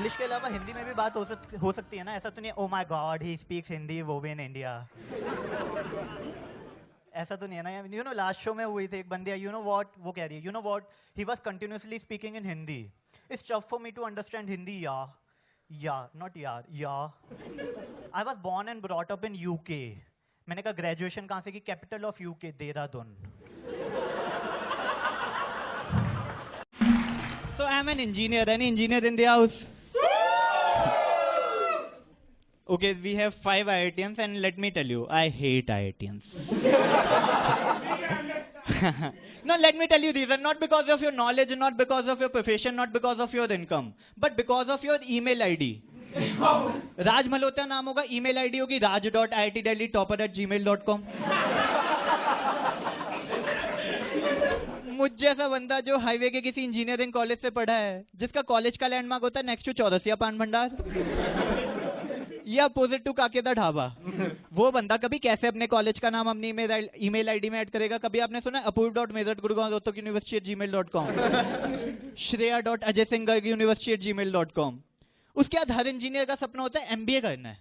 English के अलावा हिंदी में भी बात हो सकती है ना? ऐसा तो नहीं ओ my God he speaks Hindi, वो भी इन इंडिया। ऐसा तो नहीं है ना? यू नो लास्ट शो में हुई थी एक बंदी, यू नो व्हाट वो कह रही है, you know what he was continuously speaking in Hindi, it's tough for me to understand Hindi या नॉट यार या। I was born and brought up in UK. मैंने कहा ग्रेजुएशन कहाँ से की? Capital of UK Dehradun. So I'm an engineer. Any engineer in the house? Okay, we have 5 IITians and let me tell you, I hate IITians. No, let me tell you reason, not because of your knowledge, not because of your profession, not because of your income, but because of your email ID. राज मल्होत्रा नाम होगा, email ID होगी raj.iitdelhi@gmail.com. मुझ जैसा बंदा जो highway के किसी engineering college से पढ़ा है, जिसका कॉलेज का लैंडमार्क होता है नेक्स्ट टू चौरसिया पान भंडार या अपोजिट टू काकेदा ढाबा, वो बंदा कभी कैसे अपने कॉलेज का नाम अपनी ईमेल आईडी में ऐड करेगा? कभी आपने सुना apoorv.meerut.gurgaon.university@gmail.com, shreya.ajaysinghuniversity@gmail.com? उसके बाद हर इंजीनियर का सपना होता है एमबीए करना है,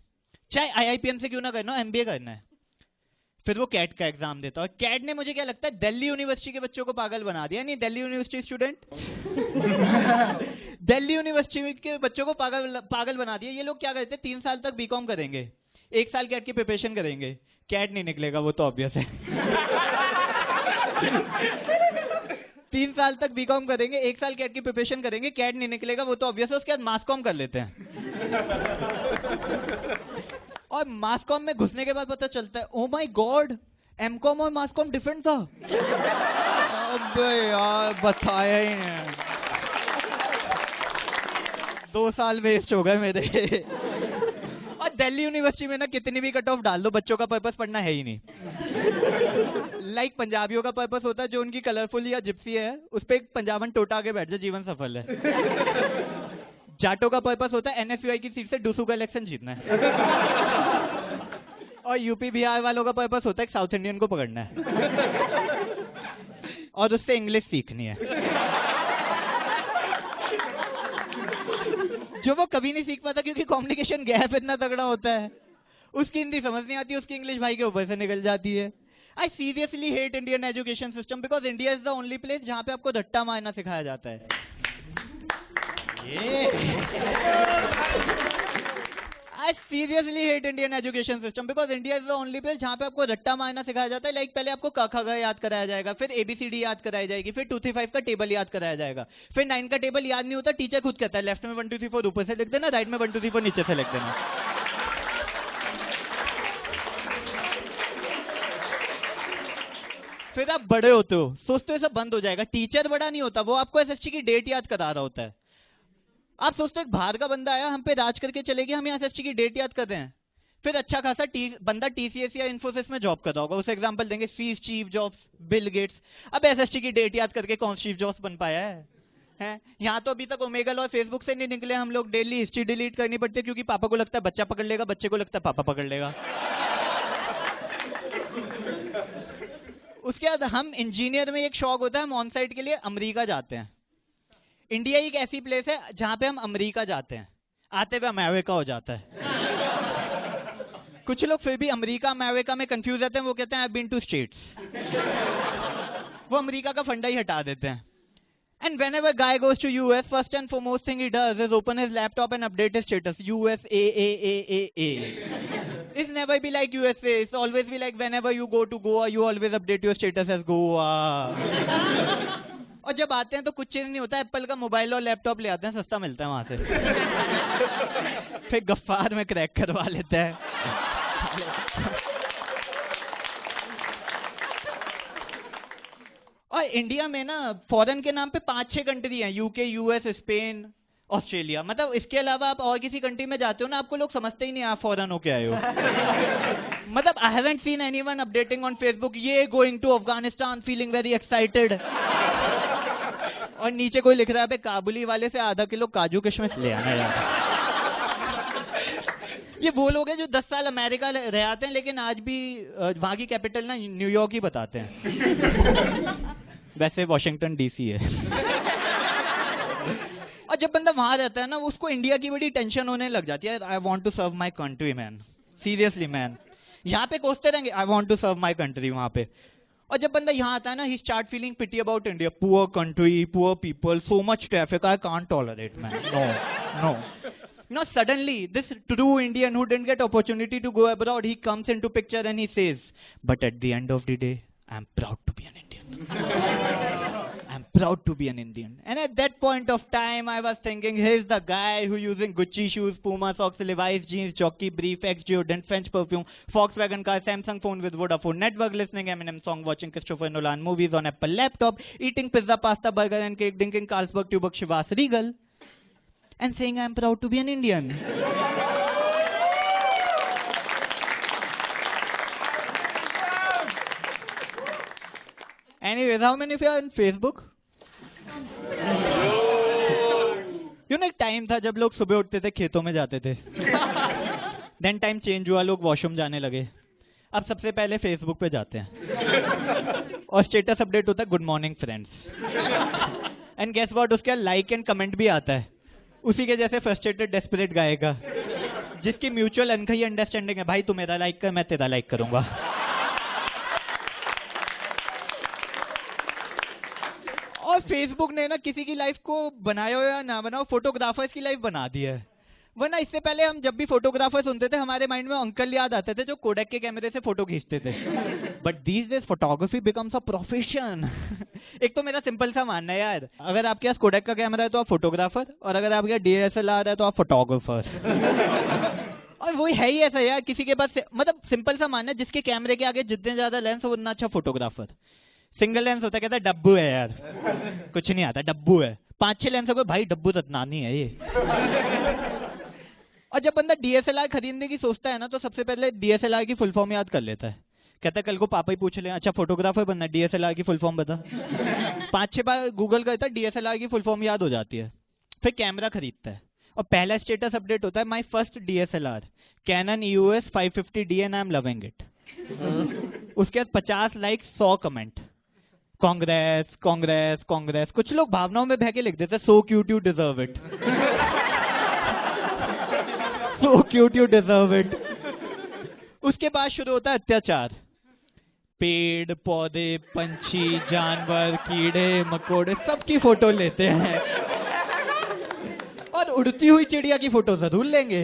चाहे आईआईपीएम से क्यों ना करना हो, एमबीए करना है। फिर वो कैट का एग्जाम देता है। कैट ने मुझे क्या लगता है दिल्ली यूनिवर्सिटी के बच्चों को पागल बना दिया। नहीं, Delhi university student Delhi university के बच्चों को पागल बना दिया। ये लोग क्या करते हैं, 3 साल तक बीकॉम करेंगे, 1 साल कैट की प्रिपरेशन करेंगे, कैट नहीं निकलेगा, वो तो ऑब्वियस है। 3 साल तक बीकॉम करेंगे, 1 साल कैट की प्रिपरेशन करेंगे, कैट नहीं निकलेगा, वो तो ऑब्वियस है। उसके बाद मास कॉम कर लेते हैं और मास कॉम में घुसने के बाद पता चलता है ओ माय गॉड एमकॉम और मास कॉम डिफरेंट था। अबे यार बताया ही नहीं, 2 साल वेस्ट हो गए मेरे। और दिल्ली यूनिवर्सिटी में ना कितनी भी कट ऑफ डाल दो, बच्चों का पर्पस पढ़ना है ही नहीं। लाइक पंजाबियों का पर्पस होता है जो उनकी कलरफुल या जिप्सी है उस पर एक पंजाबन टोटा के बैठ जाए, जीवन सफल है। जाटो का पर्पस होता है एनएसयूआई की सीट से डूसू का इलेक्शन जीतना है। और यूपी बिहार वालों का पर्पस होता है साउथ इंडियन को पकड़ना है और उससे इंग्लिश सीखनी है, जो वो कभी नहीं सीख पाता क्योंकि कम्युनिकेशन गैप इतना तगड़ा होता है। उसकी हिंदी समझ नहीं आती, उसकी इंग्लिश भाई के ऊपर से निकल जाती है। I seriously hate Indian education system because India is the only place जहां पे आपको रट्टा मारना सिखाया जाता है। I seriously hate Indian education system because India is the only place जहाँ पे आपको रट्टा मारना सिखाया जाता है। लाइक पहले आपको क ख ग याद कराया जाएगा, फिर ABCD याद कराई जाएगी, फिर 2 3 5 का टेबल याद कराया जाएगा, फिर 9 का टेबल याद नहीं होता, टीचर खुद कहता है लेफ्ट में 1 2 3 4 ऊपर से लिख देना, राइट में 1 2 3 4 नीचे से लिख देना। फिर आप बड़े होते हो, सोचते हो सब बंद हो जाएगा। टीचर बड़ा नहीं होता, वो आपको एसएसटी की डेट याद करा रहा होता है। आप सोचते हो बाहर का बंदा आया हम पे राज करके चले गए, हम यहाँ एसएसटी की डेट याद कर रहे हैं। फिर अच्छा खासा बंदा टीसीएस या इन्फोसिस में जॉब कर रहा होगा, उसे एग्जांपल देंगे सीज चीफ जॉब्स बिल गेट्स। अब एसएसटी की डेट याद करके कौन चीफ जॉब्स बन पाया है? यहाँ तो अभी तक ओमेगल और फेसबुक से नहीं निकले हम लोग। डेली हिस्ट्री डिलीट करनी पड़ती है क्योंकि पापा को लगता है बच्चा पकड़ लेगा, बच्चे को लगता है पापा पकड़ लेगा। उसके बाद हम इंजीनियर में एक शौक होता है, हम ऑन साइट के लिए अमेरिका जाते हैं। इंडिया एक ऐसी प्लेस है जहां पे हम अमेरिका जाते हैं, आते हुए अमेरिका हो जाता है। कुछ लोग फिर भी अमेरिका अमेरिका में कंफ्यूज रहते हैं, वो कहते हैं आई बीन टू स्टेट्स। वो अमेरिका का फंडा ही हटा देते हैं। And whenever guy goes to US, first and foremost thing he does is open his laptop and update his status. USAAAAA. It's never be like USA. It's always be like whenever you go to Goa, you always update your status as Goa. और जब आते हैं तो कुछ change नहीं होता, Apple का mobile और लैपटॉप ले आते हैं, सस्ता मिलता है वहां से। फिर गफ्फार में क्रैक करवा लेते हैं। और इंडिया में ना फॉरेन के नाम पे 5-6 कंट्री हैं, यूके, यूएस, स्पेन, ऑस्ट्रेलिया। मतलब इसके अलावा आप और किसी कंट्री में जाते हो ना, आपको लोग समझते ही नहीं आप फॉरेन होके आए हो। मतलब I haven't seen anyone updating on Facebook ये going to Afghanistan feeling very excited, और नीचे कोई लिख रहा है काबुली वाले से आधा किलो काजू किशमिश ले आना यार। ये वो लोग हैं जो 10 साल अमेरिका रह आते हैं लेकिन आज भी वहां की कैपिटल ना न्यूयॉर्क ही बताते हैं। वैसे वॉशिंगटन डीसी है। और जब बंदा वहां रहता है ना, उसको इंडिया की बड़ी टेंशन होने लग जाती है, I want to serve my country man, seriously man. यहाँ पे कोसते रहेंगे, I want to serve my country वहां पे। और जब बंदा यहाँ आता है ना, he start feeling pity about India, poor country, poor people, so much traffic, I can't tolerate man, no no. You know, suddenly, this true Indian who didn't get opportunity to go abroad, he comes into picture and he says, but at the end of the day, I'm proud to be an Indian. I'm proud to be an Indian. And at that point of time, I was thinking, here's the guy who using Gucci shoes, Puma socks, Levi's jeans, jockey brief, X deodorant, French perfume, Volkswagen car, Samsung phone with Vodafone network, listening Eminem song, watching Christopher Nolan movies on Apple laptop, eating pizza, pasta, burger and cake, drinking Carlsberg, Tuborg, Chivas Regal, and saying I'm proud to be an Indian. Anyways, how many of you are on Facebook? You know, एक time था जब लोग सुबह उठते थे, खेतों में जाते थे। देन टाइम चेंज हुआ, लोग वॉशरूम जाने लगे। अब सबसे पहले फेसबुक पे जाते हैं और स्टेटस अपडेट होता है, good morning friends. And guess what, उसके लाइक एंड कमेंट भी आता है, उसी के जैसे फ्रस्ट्रेटेड डेस्परेट गाएगा, जिसकी म्यूचुअल अनकही अंडरस्टैंडिंग है, भाई तू मेरा लाइक कर, मैं तेरा लाइक करूंगा। और फेसबुक ने ना किसी की लाइफ को बनाया हो या ना बनाओ, फोटोग्राफर्स की लाइफ बना दी है। वरना इससे पहले हम जब भी फोटोग्राफर सुनते थे, हमारे माइंड में अंकल याद आते थे जो कोडेक के कैमरे से फोटो खींचते थे। But these days photography becomes a profession. एक तो मेरा सिंपल सा मानना है यार, अगर आपके पास कोडेक का कैमरा है तो आप फोटोग्राफर, और अगर आपके पास DSLR है तो आप फोटोग्राफर। और वही है ही ऐसा यार, किसी के पास मतलब सिंपल सा मानना है, जिसके कैमरे के आगे जितने ज्यादा लेंस हो उतना अच्छा फोटोग्राफर। सिंगल लेंस होता है, कहता है डब्बू है यार, कुछ नहीं आता, डब्बू है। 5-6 लेंस हो, भाई डब्बू रत्नानी है ये। और जब बंदा DSLR खरीदने की सोचता है ना, तो सबसे पहले DSLR की फुल फॉर्म याद कर लेता है। कहता है कल को पापा ही पूछ ले, अच्छा फोटोग्राफर बनना है, DSLR की फुल फॉर्म बता। 5-6 बार गूगल करता है, DSLR की फुल फॉर्म याद हो जाती है। फिर कैमरा खरीदता है और पहला स्टेटस अपडेट होता है, my first DSLR Canon EOS 550D and I'm loving it। उसके बाद 50 लाइक, 100 कमेंट, कांग्रेस कांग्रेस कांग्रेस। कुछ लोग भावनाओं में बह के लिख देते, so cute you deserve it, so cute you deserve it. उसके बाद शुरू होता है अत्याचार, पेड़ पौधे, पंछी, जानवर, कीड़े मकोड़े, सबकी फोटो लेते हैं। और उड़ती हुई चिड़िया की फोटो जरूर लेंगे।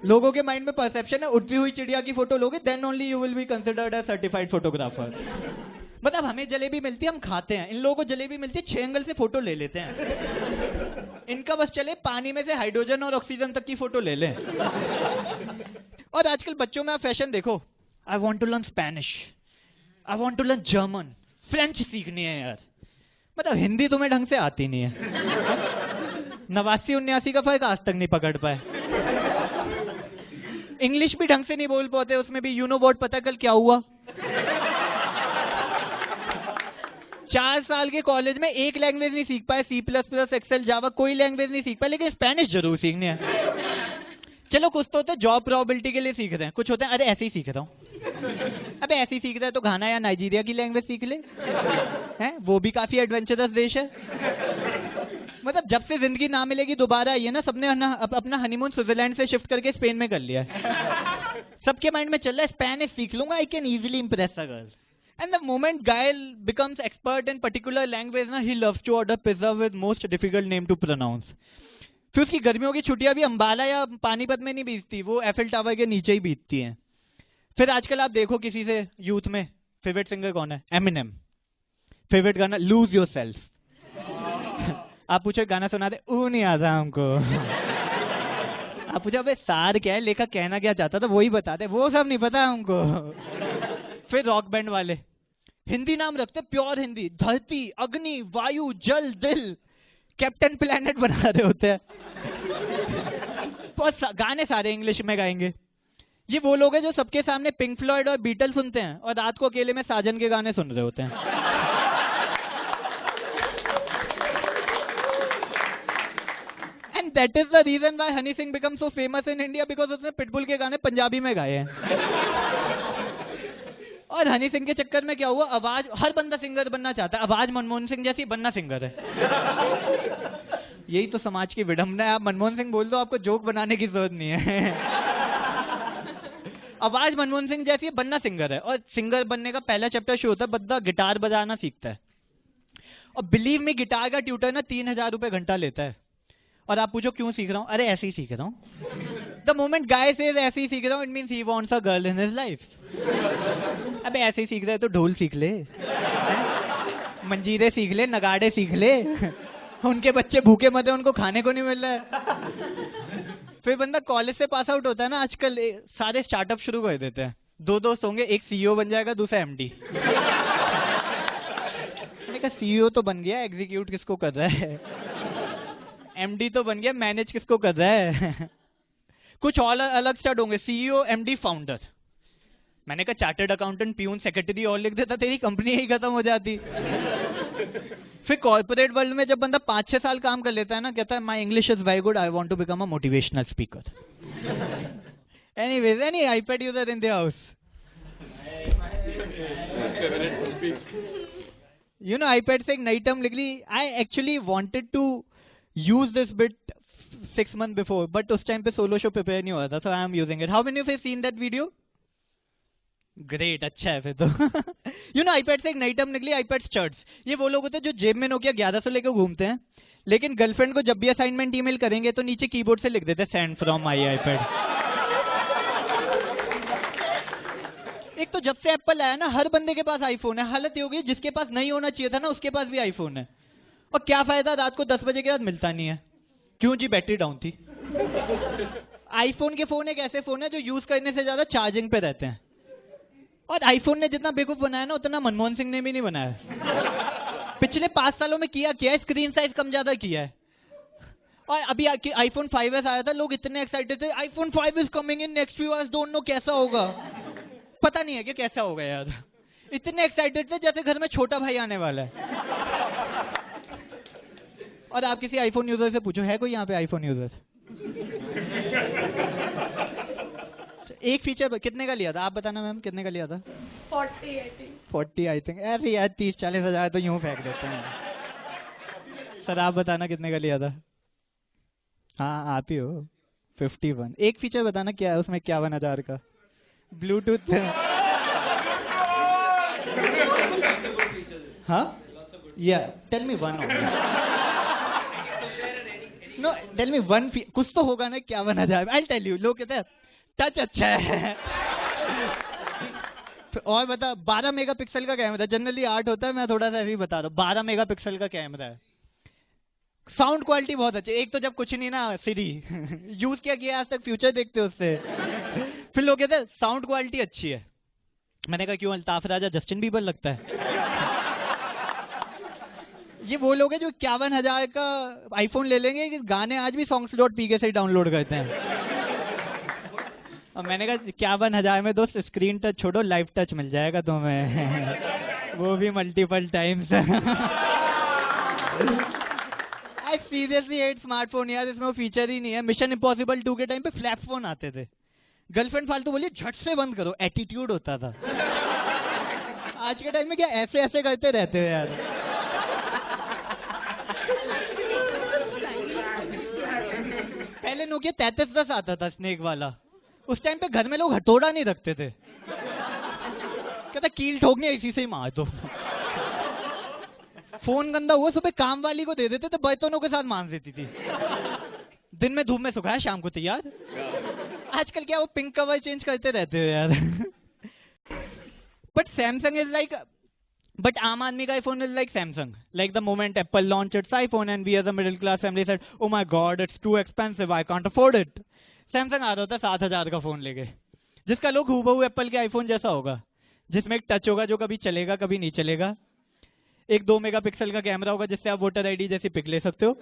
लोगों के माइंड में परसेप्शन है, उड़ती हुई चिड़िया की फोटो लोगे then only you will be considered as certified photographer. मतलब हमें जलेबी मिलती है, हम खाते हैं, इन लोगों को जलेबी मिलती है, 6 एंगल से फोटो ले लेते हैं। इनका बस चले पानी में से हाइड्रोजन और ऑक्सीजन तक की फोटो ले लें। और आजकल बच्चों में आप फैशन देखो, I want to learn Spanish, I want to learn German, French सीखनी है यार। मतलब हिंदी तुम्हें ढंग से आती नहीं है। 89-89 का फर्क आज तक नहीं पकड़ पाए। इंग्लिश भी ढंग से नहीं बोल पाते, उसमें भी यू नो व्हाट पता कल क्या हुआ। 4 साल के कॉलेज में एक लैंग्वेज नहीं सीख पाए, C++, एक्सेल, जावा, कोई लैंग्वेज नहीं सीख पाए, लेकिन स्पेनिश जरूर सीखनी है। चलो कुछ तो होते हैं जॉब प्रोबेबिलिटी के लिए सीख रहे हैं, कुछ होते हैं अरे ऐसे ही सीख रहा हूँ। अबे ऐसे ही सीख रहा है तो घाना या नाइजीरिया की लैंग्वेज सीख ले, हैं? वो भी काफी एडवेंचरस देश है। मतलब जब से जिंदगी ना मिलेगी दोबारा, ये ना सबने अपना हनीमून स्विट्जरलैंड से शिफ्ट करके स्पेन में कर लिया है। सबके माइंड में चल रहा है स्पेनिश सीख लूंगा, I can easily Impress a girl. And the moment guy becomes expert in particular language, ना, he loves to order pizza with most difficult name to pronounce. फिर उसकी गर्मियों की छुट्टियां भी अंबाला या पानीपत में नहीं बीतती, वो एफिल टावर के नीचे ही बीतती हैं। फिर आजकल आप देखो किसी से यूथ में फेवरेट सिंगर कौन है? एमिनेम। फेवरेट गाना लूज योर सेल्फ। आप पूछो गाना सुना दे, ऊ नहीं आता हमको। आप पूछो अबे सार क्या है, लेखक कहना क्या चाहता था, वही बता दे, वो सब नहीं पता हमको। फिर रॉक बैंड वाले हिंदी नाम रखते, प्योर हिंदी, धरती, अग्नि, वायु, जल, दिल, कैप्टन प्लेनेट बना रहे होते हैं। तो गाने सारे इंग्लिश में गाएंगे। ये वो लोग हैं जो सबके सामने पिंक फ्लॉयड और बीटल सुनते हैं और रात को अकेले में साजन के गाने सुन रहे होते हैं। And that is the reason why Honey Singh become so famous in India, because उसने पिटबुल के गाने पंजाबी में गाए हैं। और हनी सिंह के चक्कर में क्या हुआ, आवाज, हर बंदा सिंगर बनना चाहता है, आवाज मनमोहन सिंह जैसी बनना सिंगर है। यही तो समाज की विडंबना है। आप मनमोहन सिंह बोल दो, आपको जोक बनाने की जरूरत नहीं है। आवाज मनमोहन सिंह जैसी है, बनना सिंगर है, और सिंगर बनने का पहला चैप्टर शुरू होता है, बंदा गिटार बजाना सीखता है। और बिलीव मी, गिटार का ट्यूटर ना 3,000 रुपए घंटा लेता है। और आप पूछो क्यों सीख रहा हूँ? अरे ऐसे ही सीख रहा हूँ। द मोमेंट गाय सेज ऐसे ही सीख रहा हूँ, it means he wants a girl in his life. अबे ऐसे ही सीख रहे तो ढोल सीख ले, मंजीरे सीख ले, नगाड़े सीख ले। उनके बच्चे भूखे मरे, उनको खाने को नहीं मिल रहा है। फिर बंदा कॉलेज से पास आउट होता है ना, आजकल सारे स्टार्टअप शुरू कर देते हैं। दो दोस्त होंगे, एक सीईओ बन जाएगा, दूसरा एमडी। मैंने कहा सीईओ तो बन गया, एग्जीक्यूट किसको कर रहा है? एमडी तो बन गया, मैनेज किसको कर रहा है? कुछ और अलग स्टार्ट होंगे, सीईओ, एमडी, फाउंडर। मैंने कहा चार्टर्ड अकाउंटेंट, प्यून, सेक्रेटरी और लिख देता, तेरी कंपनी ही खत्म हो जाती। फिर कॉर्पोरेट वर्ल्ड में जब बंदा 5-6 साल काम कर लेता है ना, कहता है my English is very good, I want to become a motivational speaker. Anyways, any iPad user in the house? You know, iPad से एक नई टर्म लिख ली। I actually wanted to use this bit 6 months before, but उस time पे solo show prepare नहीं हुआ था, so I am using it. How many of you seen that video? Great, अच्छा है फिर तो। यू नो, आईपैड से एक नई टर्म निकली, आईपैड स्टड्स। ये वो लोग होते हैं जो जेब में नोकिया 1100 लेकर घूमते हैं, लेकिन गर्लफ्रेंड को जब भी असाइनमेंट ईमेल करेंगे तो नीचे कीबोर्ड से लिख देते हैं सेंड फ्रॉम माय आईपैड। एक तो जब से एप्पल आया ना, हर बंदे के पास आईफोन है। हालत ये हो गई, जिसके पास नहीं होना चाहिए था ना, उसके पास भी आईफोन है। और क्या फायदा, रात को 10 बजे के बाद मिलता नहीं है। क्यों जी? बैटरी डाउन थी। आईफोन के फोन एक ऐसे फोन है जो यूज करने से ज्यादा चार्जिंग पे रहते हैं। और आईफोन ने जितना बेवकूफ बनाया ना, उतना मनमोहन सिंह ने भी नहीं बनाया। पिछले 5 सालों में किया क्या है? स्क्रीन साइज कम ज्यादा किया है। और अभी आईफोन 5s आया था, लोग इतने एक्साइटेड थे, iPhone 5 is coming in next few hours, don't know कैसा होगा। पता नहीं है कि कैसा होगा यार। इतने एक्साइटेड थे जैसे घर में छोटा भाई आने वाला है। और आप किसी आईफोन यूजर से पूछो, है कोई यहाँ पे आईफोन यूजर? एक फीचर कितने का लिया था? आप बताना मैम, कितने का लिया था? 40 आई थिंक। अरे यार 30-40 हजार तो यूं फेंक देते हैं। सर आप बताना कितने का लिया था? हाँ आप ही हो। 51। एक फीचर बताना क्या है उसमें 51,000 का? ब्लूटूथ। हाँ, yeah tell me one. No, tell me one. कुछ तो होगा ना 51,000। I tell you. लोग कहते हैं टच अच्छा है। और बता, 12 मेगापिक्सल का कैमरा, जनरली 8 होता है, मैं थोड़ा सा ऐसे ही बता रहा हूँ। 12 मेगापिक्सल का कैमरा है। साउंड क्वालिटी बहुत अच्छी। एक तो जब कुछ नहीं ना, सिरी यूज क्या किया आज तक, फ्यूचर देखते हो उससे। फिर लोग कहते हैं साउंड क्वालिटी अच्छी है। मैंने कहा क्यों, अल्ताफ राजा जस्टिन बीबर लगता है? ये वो लोग हैं जो 51,000 का आईफोन ले लेंगे कि गाने आज भी songs.pk से डाउनलोड करते हैं। और मैंने कहा 51,000 में दोस्त स्क्रीन टच छोड़ो, लाइव टच मिल जाएगा तुम्हें। वो भी multiple times. I seriously hate smartphone यार, इसमें वो फीचर ही नहीं है। मिशन इम्पॉसिबल 2 के टाइम पे फ्लैप फोन आते थे। गर्लफ्रेंड फालतू बोली झट से बंद करो, एटीट्यूड होता था। आज के टाइम में क्या ऐसे ऐसे करते रहते हो यार। पहले नोकिया 3310 आता था, स्नेक वाला। उस टाइम पे घर में लोग हथौड़ा नहीं रखते थे, कहता कील ठोकनी इसी से ही मार दो। फोन गंदा हुआ सुबह काम वाली को दे देते थे, बर्तनों के साथ मांज देती थी। दिन में धूप में सुखाया, शाम को तैयार। आजकल क्या वो पिंक कवर चेंज करते रहते हो यार। But Samsung is like, but आम आदमी का iPhone is like Samsung. Like the moment Apple launch its iPhone and we as a middle class family said, oh my god it's too expensive, I can't afford it. Samsung आ रहा था 7,000 का phone लेके, जिसका look हूबहू Apple के iPhone जैसा होगा, जिसमें एक टच होगा जो कभी चलेगा कभी नहीं चलेगा। एक 2 मेगापिक्सल का कैमरा होगा जिससे आप वोटर आईडी जैसी पिक ले सकते हो।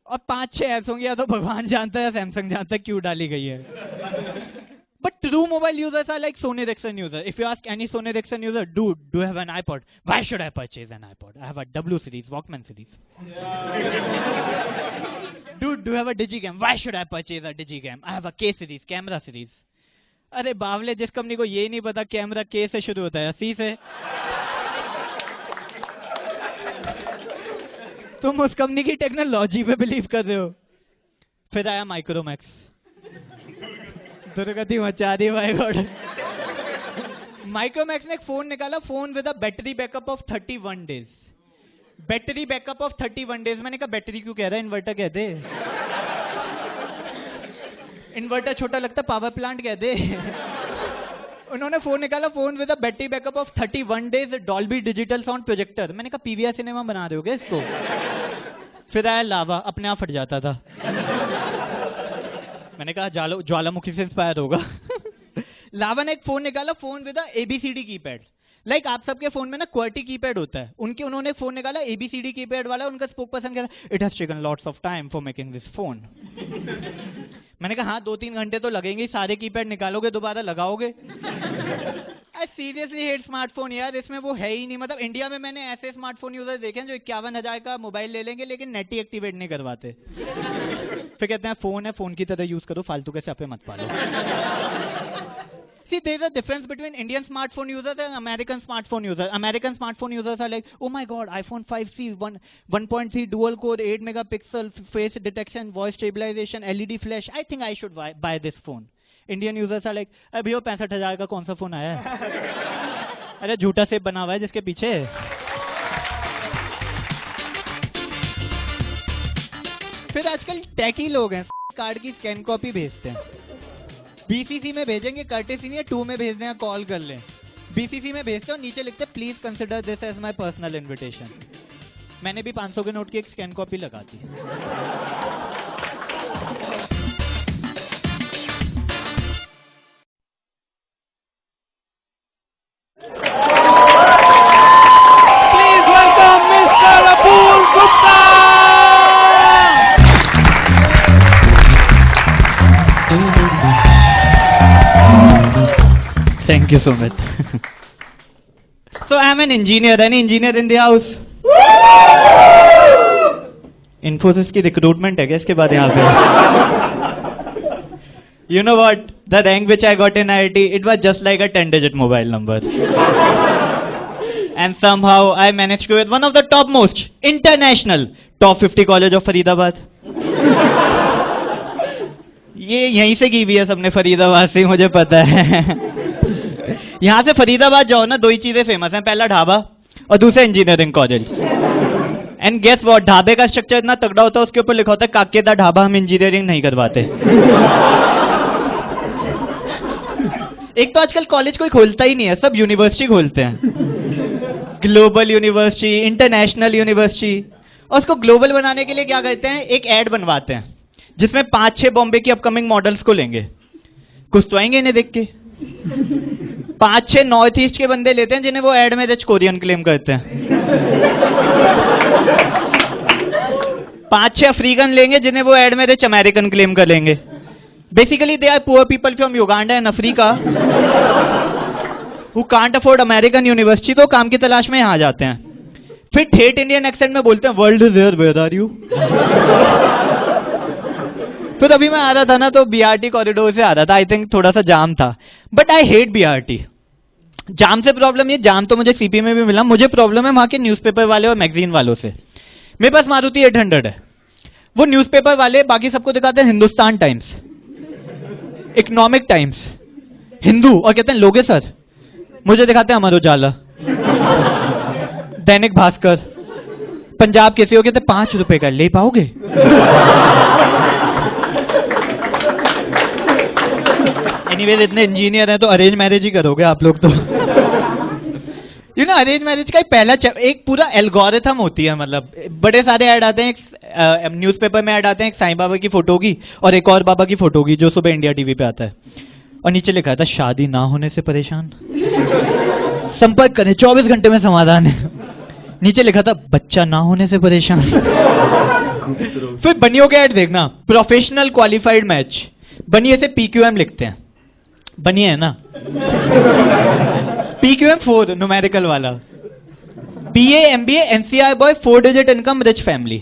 और 5-6 ऐप्स होंगे, या तो भगवान जानता है या सैमसंग जानता है क्यों डाली गई है। But true mobile users are like Sony Ericsson user. If you ask any Sony Ericsson user, dude, do you have an iPod? Why should I purchase an iPod? I have a W series, Walkman series. Dude, do you have a Digicam? Why should I purchase a Digicam? I have a K series, camera series. अरे बावले, जिस company को ये नहीं पता camera K से शुरू होता है, C से। तुम उस कंपनी की टेक्नोलॉजी पे बिलीव कर रहे हो। फिर आया माइक्रोमैक्स, दुर्गति मचा दी भाई गॉड। माइक्रोमैक्स ने एक फोन निकाला, phone with a battery backup of 31 days. Battery backup of 31 days. मैंने कहा बैटरी क्यों कह रहा है, इन्वर्टर कहते। इन्वर्टर छोटा लगता, पावर प्लांट कहते। उन्होंने फोन निकाला, phone with a battery backup of 31 days, Dolby digital sound projector. मैंने कहा पीवीआर सिनेमा बना रहे हो क्या इसको? फिर आया लावा, अपने आप फट जाता था। मैंने कहा ज्वालामुखी से इंस्पायर होगा। लावा ने एक फोन निकाला, phone with A B C D keypad. Like आप सबके फोन में ना क्वर्टी कीपैड होता है, उन्होंने फोन निकाला एबीसीडी कीपैड वाला। उनका स्पोक पर्सन कहता it has taken lots of time for making this phone. मैंने कहा हाँ 2-3 घंटे तो लगेंगे, सारे कीपैड निकालोगे दोबारा लगाओगे। आई सीरियसली हेट स्मार्टफोन यार, इसमें वो है ही नहीं। मतलब इंडिया में मैंने ऐसे स्मार्टफोन यूजर देखे हैं जो 51,000 का मोबाइल ले लेंगे लेकिन नेट ही एक्टिवेट नहीं करवाते। फिर कहते हैं फोन है, फोन की तरह यूज करो, फालतू के स्यापे मत पालो। See, there's a difference between Indian smartphone users and American smartphone users. American smartphone users are like, oh my god, iPhone 5C, 1.3 dual core, 8 megapixel face detection, voice stabilization, LED flash. I think I should buy this phone. Indian users are like, अभी वो 65,000 का कौन सा phone आया है? अरे झूठा सेब बना हुआ है जिसके पीछे। फिर आजकल टेकी लोग हैं, कार्ड की स्कैन कॉपी भेजते हैं। बीसीसी में भेजेंगे, कर्टेसी नहीं है, 2 में भेज दें, कॉल कर लें। बीसीसी में भेजते हो, नीचे लिखते please consider this as my personal invitation. मैंने भी 500 के नोट की एक स्कैन कॉपी लगा दी। Please welcome Mr. Apur Gupta. Thank you so much. So I'm an engineer. Any engineer in the house? Infosys की रिक्रूटमेंट है क्या इसके बाद यहाँ पे? You know what? The rank which I got in IIT, it was just like a 10-digit mobile number. And somehow I managed to get one of the topmost international top 50 college of Faridabad. ये यहीं से की हुई है सबने, फरीदाबाद से, मुझे पता है। यहाँ से फरीदाबाद जाओ ना, 2 ही चीजें फेमस हैं, पहला ढाबा और दूसरा engineering college. And guess what, ढाबे का स्ट्रक्चर इतना तगड़ा होता है, उसके ऊपर लिखा होता है काकेदा ढाबा, हम इंजीनियरिंग नहीं करवाते। एक तो आजकल कॉलेज कोई खोलता ही नहीं है, सब यूनिवर्सिटी खोलते हैं। Global university, international university. और उसको ग्लोबल बनाने के लिए क्या करते हैं, एक एड बनवाते हैं जिसमें 5-6 बॉम्बे की अपकमिंग मॉडल्स को लेंगे। कुछ तो आएंगे इन्हें देख के। 5-6 नॉर्थ ईस्ट के बंदे लेते हैं जिन्हें वो एड में रिच कोरियन क्लेम करते हैं। 5-6 अफ्रीकन लेंगे जिन्हें वो एड में रिच अमेरिकन क्लेम कर लेंगे। Basically they are poor people from Uganda and Africa who can't afford American university, तो काम की तलाश में यहाँ जाते हैं। फिर ठेठ इंडियन एक्सेंट में बोलते हैं world is here, where are you. फिर अभी मैं आ रहा था ना, तो बीआरटी कॉरिडोर से आ रहा था, आई थिंक थोड़ा सा जाम था, बट आई हेट बीआरटी। जाम से प्रॉब्लम ये, जाम तो मुझे सीपी में भी मिला, मुझे प्रॉब्लम है वहां के न्यूज़पेपर वाले और मैगजीन वालों से। मेरे पास मारुति 800 है, वो न्यूज़पेपर वाले बाकी सबको दिखाते हैं Hindustan times, economic times, Hindu, और कहते हैं लोगे सर। मुझे दिखाते हैं अमर उजाला, दैनिक भास्कर, पंजाब कैसे हो, कहते 5 रुपए का ले पाओगे। एनीवेज इतने इंजीनियर हैं तो अरेंज मैरिज ही करोगे आप लोग तो। यू नो अरेंज मैरिज का पहला एक पूरा एल्गोरिथम होती है, मतलब बड़े सारे ऐड आते हैं, एक न्यूज़पेपर में ऐड आते हैं, एक साईं बाबा की फोटो की और एक और बाबा की फोटो की जो सुबह इंडिया टीवी पे आता है, और नीचे लिखा था शादी ना होने से परेशान, संपर्क करें 24 घंटे में समाधान है। नीचे लिखा था बच्चा ना होने से परेशान। फिर बनियों के ऐड देखना, प्रोफेशनल क्वालिफाइड मैच, बनिए से PQM लिखते हैं, बनिए है ना, PQM 4 न्यूमेरिकल वाला, BA MBA NCR boy 4 digit income rich family,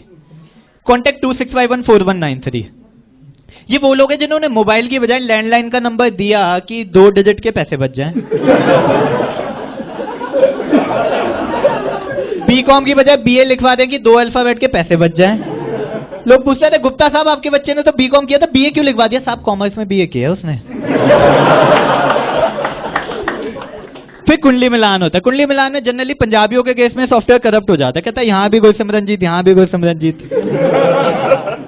contact 26514193। ये वो लोग हैं जिन्होंने मोबाइल की बजाय लैंडलाइन का नंबर दिया कि 2 डिजिट के पैसे बच जाएं। बीकॉम की बजाय बीए लिखवा दें कि 2 अल्फाबेट के पैसे बच जाएं। लोग पूछते थे गुप्ता साहब आपके बच्चे ने तो बीकॉम किया था, बीए क्यों लिखवा दिया? साहब कॉमर्स में बीए किया उसने। फिर कुंडली मिलान होता है। कुंडली मिलान में जनरली पंजाबियों के केस में सॉफ्टवेयर करप्ट हो जाता है। कहता है यहाँ भी कोई सिमरनजीत, यहाँ भी कोई सिमरनजीत।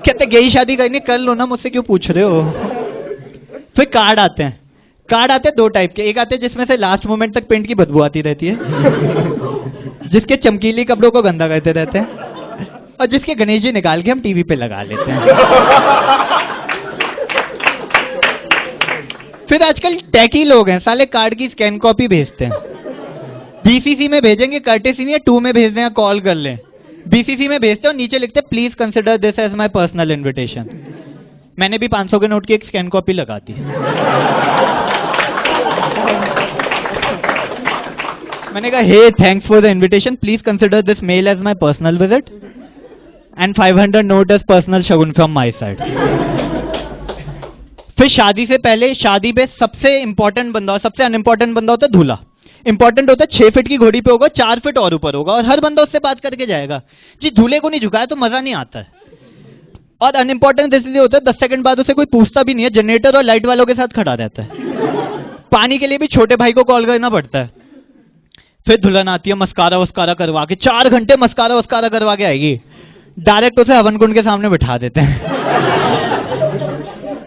कहते गई शादी करनी कर लो ना, मुझसे क्यों पूछ रहे हो? फिर कार्ड आते हैं। कार्ड आते हैं 2 टाइप के। एक आते हैं जिसमें से लास्ट मोमेंट तक पेंट की बदबू आती रहती है, जिसके चमकीली कपड़ों को गंदा करते रहते हैं, और जिसके गणेश जी निकाल के हम टीवी पे लगा लेते हैं। फिर आजकल टैकी लोग हैं, साले कार्ड की स्कैन कॉपी भेजते हैं। बीसीसी में भेजेंगे, कर्टेसी नहीं है, 2 में भेज दें, कॉल कर लें। बीसीसी में भेजते हैं और नीचे लिखते हैं please consider this as my personal invitation. मैंने भी 500 के नोट की एक स्कैन कॉपी लगा दी। मैंने कहा hey thanks for the invitation, please consider this mail as my personal visit and 500 note as personal shagun from my side. फिर शादी से पहले, शादी पे सबसे इंपॉर्टेंट बंदा, सबसे अनइंपॉर्टेंट बंदा होता है दूल्हा। इंपॉर्टेंट होता है 6 फीट की घोड़ी पे होगा, 4 फीट और ऊपर होगा, और हर बंदा उससे बात करके जाएगा। जी दूल्हे को नहीं झुकाया तो मजा नहीं आता है। और अनइंपॉर्टेंट इसलिए होता है 10 सेकंड बाद उसे कोई पूछता भी नहीं है, जनरेटर और लाइट वालों के साथ खड़ा रहता है। पानी के लिए भी छोटे भाई को कॉल करना पड़ता है। फिर दुल्हन आती है मस्कारा वस्कारा करवा के, 4 घंटे मस्कारा वस्कारा करवा के आएगी। डायरेक्ट उसे हवन कुंड के सामने बिठा देते हैं।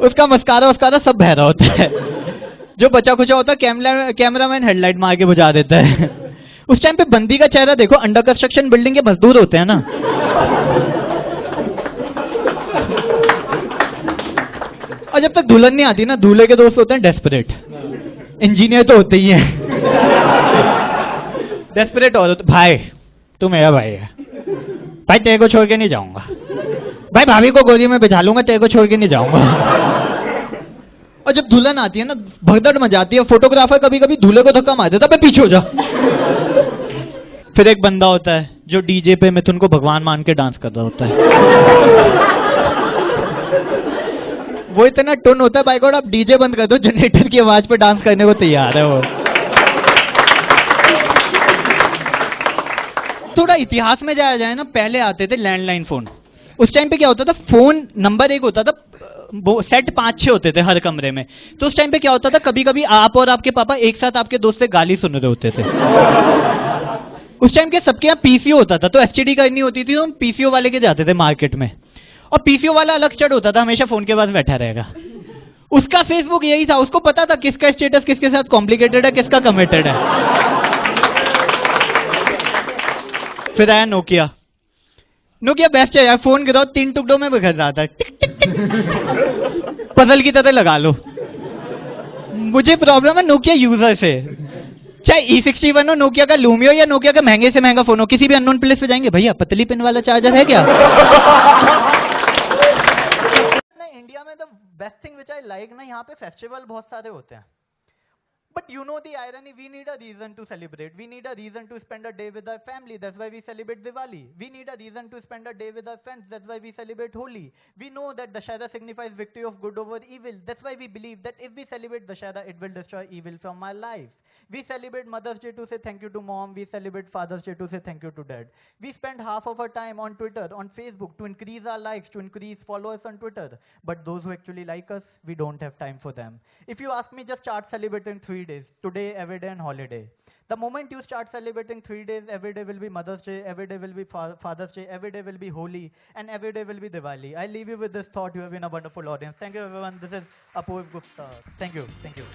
उसका मस्कारा वस्कारा सब बह रहा होता है। जो बचा खुचा होता है कैमरामैन हेडलाइट मार के बुझा देता है। उस टाइम पे बंदी का चेहरा देखो, अंडर कंस्ट्रक्शन बिल्डिंग के मजदूर होते हैं ना। और जब तक दुल्हन नहीं आती ना, दूल्हे के दोस्त होते हैं डेस्परेट। इंजीनियर तो होते ही हैं। डेस्परेट और होते, भाई तू मेरा भाई है भाई, तेरे को छोड़ के नहीं जाऊंगा भाई, भाभी को गोदी में बिठा लूंगा, तेरे को छोड़ के नहीं जाऊंगा। और जब दुल्हन आती है ना, भगदड़ मचाती है। फोटोग्राफर कभी कभी दूल्हे को धक्का मार देता है, पीछे हो जा। फिर एक बंदा होता है जो डीजे पे मिथुन को भगवान मान के डांस कर रहा होता है। वो इतना टोन होता है, बाय गॉड आप डीजे बंद कर दो, जनरेटर की आवाज पे डांस करने को तैयार है वो। थोड़ा इतिहास में जाया जाए ना, पहले आते थे लैंडलाइन फोन। उस टाइम पे क्या होता था, फोन नंबर एक होता था, सेट 5-6 होते थे हर कमरे में। तो उस टाइम पे क्या होता था, कभी कभी आप और आपके पापा एक साथ आपके दोस्त से गाली सुन रहे होते थे। उस टाइम के सबके यहाँ पीसीओ होता था, तो एसटीडी करनी होती थी, तो हम पीसीओ वाले के जाते थे मार्केट में। और पीसीओ वाला अलग चढ़ होता था, हमेशा फोन के पास बैठा रहेगा। उसका फेसबुक यही था, उसको पता था किसका स्टेटस किसके साथ कॉम्प्लिकेटेड है, किसका कमिटेड है। फिर आया नोकिया। नोकिया बेस्ट है यार, फोन गिराओ 3 टुकड़ों में बिखर जाता है, पजल की तरह लगा लो। मुझे प्रॉब्लम है नोकिया यूजर से, चाहे E61 हो, नोकिया का लूमी हो, या नोकिया का महंगे से महंगा फोन हो। किसी भी अननोन प्लेस पे जाएंगे, भैया पतली पिन वाला चार्जर है क्या? इंडिया में the best thing which I like ना, यहाँ पे फेस्टिवल बहुत सारे होते हैं। But you know the irony, we need a reason to celebrate. We need a reason to spend a day with our family. That's why we celebrate Diwali. We need a reason to spend a day with our friends. That's why we celebrate Holi. We know that Dashera signifies victory of good over evil. That's why we believe that if we celebrate Dashera, it will destroy evil from our life. We celebrate Mother's Day to say thank you to mom. We celebrate Father's Day to say thank you to dad. We spend half of our time on Twitter, on Facebook, to increase our likes, to increase followers on Twitter. But those who actually like us, we don't have time for them. If you ask me, just start celebrating 3 days. Today, every day, and holiday. The moment you start celebrating 3 days, every day will be Mother's Day, every day will be Father's Day, every day will be Holi, and every day will be Diwali. I leave you with this thought. You have been a wonderful audience. Thank you, everyone. This is Apoorv Gupta. Thank you. Thank you.